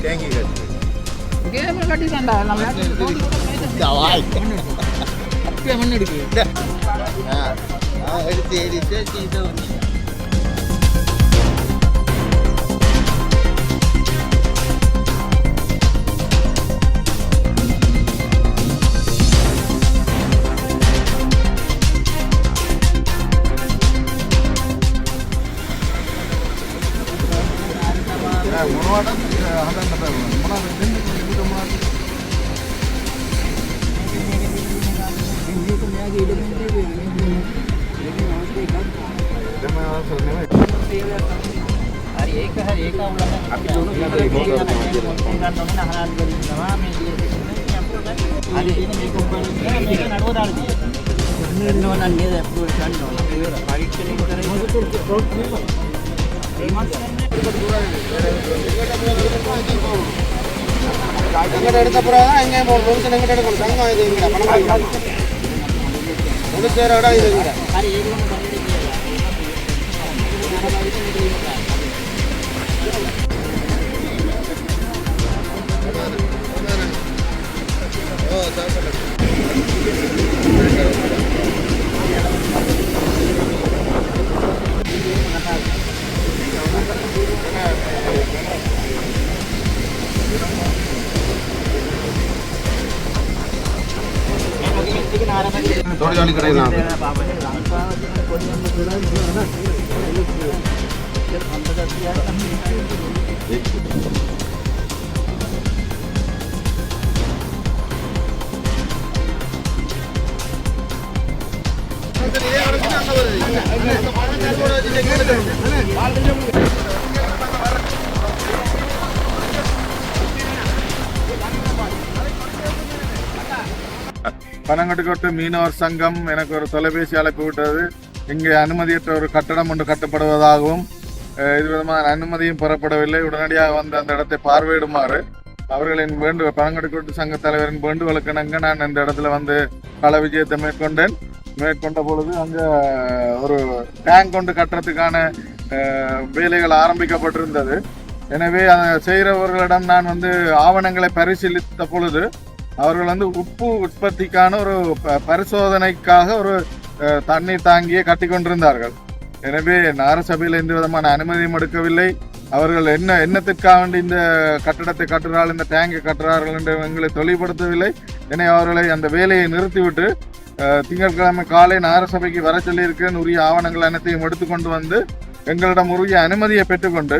தேங்கி மண் எடுக்கு எடுத்து எடுத்து எடுத்த பிறகு எங்கேயும் போகணும் எங்கிட்ட எடுக்கணும் தங்கம் இது இங்கே பணம் முடிச்ச இடம் இது இங்கே थोड़ी जानी करें ना பனங்கட்டுக்கோட்டு மீனவர் சங்கம் எனக்கு ஒரு தொலைபேசி அழைப்பு விட்டது. இங்கே அனுமதியற்ற ஒரு கட்டடம் ஒன்று கட்டப்படுவதாகவும் இது விதமான அனுமதியும் பெறப்படவில்லை, உடனடியாக வந்து அந்த இடத்தை பார்வையிடுமாறு அவர்களின் பனங்கட்டுக்கோட்டு சங்க தலைவரின் வேண்டுகோளுக்கிணங்க நான் இந்த இடத்துல வந்து கள விஜயத்தை மேற்கொண்ட பொழுது அங்கே ஒரு டேங்க் கொண்டு கட்டுறதுக்கான வேலைகள் ஆரம்பிக்கப்பட்டிருந்தது. எனவே அதை செய்கிறவர்களிடம் நான் வந்து ஆவணங்களை பரிசீலித்த பொழுது அவர்கள் வந்து உப்பு உற்பத்திக்கான ஒரு பரிசோதனைக்காக ஒரு தண்ணீர் தாங்கியை கட்டி கொண்டிருந்தார்கள். எனவே நகரசபையில் எந்த விதமான அனுமதியும் எடுக்கவில்லை. அவர்கள் என்னத்திற்காக வேண்டி இந்த கட்டடத்தை கட்டுறார்கள், இந்த டேங்கை கட்டுறார்கள் என்று எங்களை தெளிவுபடுத்தவில்லை. எனவே அவர்களை அந்த வேலையை நிறுத்திவிட்டு திங்கட்கிழமை காலை நகரசபைக்கு வர சொல்லியிருக்கிறேன். உரிய ஆவணங்கள் அனைத்தையும் எடுத்துக்கொண்டு வந்து எங்களிடம் உரிய அனுமதியை பெற்றுக்கொண்டு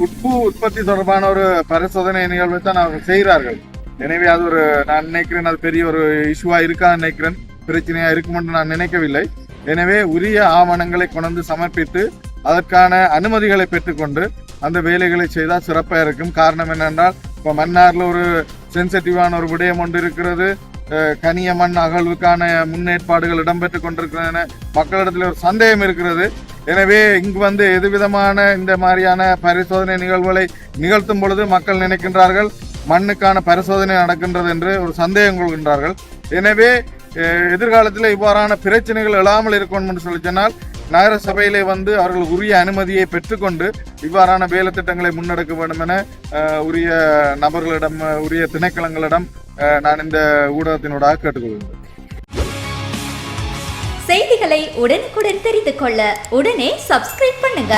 உப்பு உற்பத்தி தொடர்பான ஒரு பரிசோதனை நிகழ்வை தான் அவர்கள் செய்கிறார்கள். எனவே அது ஒரு நான் நினைக்கிறேன் அது பெரிய ஒரு இஷ்யூவா இருக்கான்னு நினைக்கிறேன், பிரச்சனையா இருக்கும் என்று நான் நினைக்கவில்லை. எனவே உரிய ஆவணங்களை கொண்டு சமர்ப்பித்து அதற்கான அனுமதிகளை பெற்றுக்கொண்டு அந்த வேலைகளை செய்தால் சிறப்பாக இருக்கும். காரணம் என்னென்றால் இப்போ மன்னாரில் ஒரு சென்சிட்டிவான ஒரு விடயம் ஒன்று இருக்கிறது. கனிய மண் அகழ்வுக்கான முன்னேற்பாடுகள் இடம்பெற்றுக் கொண்டிருக்கின்றன. மக்களிடத்தில் ஒரு சந்தேகம் இருக்கிறது. எனவே இங்கு வந்து எதுவிதமான இந்த மாதிரியான பரிசோதனை நிகழ்வுகளை நிகழ்த்தும் பொழுது மக்கள் நினைக்கின்றார்கள் மண்ணுக்கான பரிசோதனை நடக்கின்றது என்று ஒரு சந்தேகம் கொள்கின்றார்கள். எனவே எதிர்காலத்தில் இவ்வாறான பிரச்சனைகள் எழாமல் இருக்கணும் என்று சொல்லி சொன்னால் நகர சபையிலே வந்து அவர்கள் உரிய அனுமதியை பெற்றுக்கொண்டு இவ்வாறான வேலை திட்டங்களை முன்னெடுக்க வேண்டும் என உரிய நபர்களிடம் உரிய திணைக்களங்களிடம் நான் இந்த ஊடகத்தினூடாக கேட்டுக்கொள்கிறேன். செய்திகளை உடனுக்குடன் தெரிந்து கொள்ள உடனே சப்ஸ்கிரைப் பண்ணுங்க.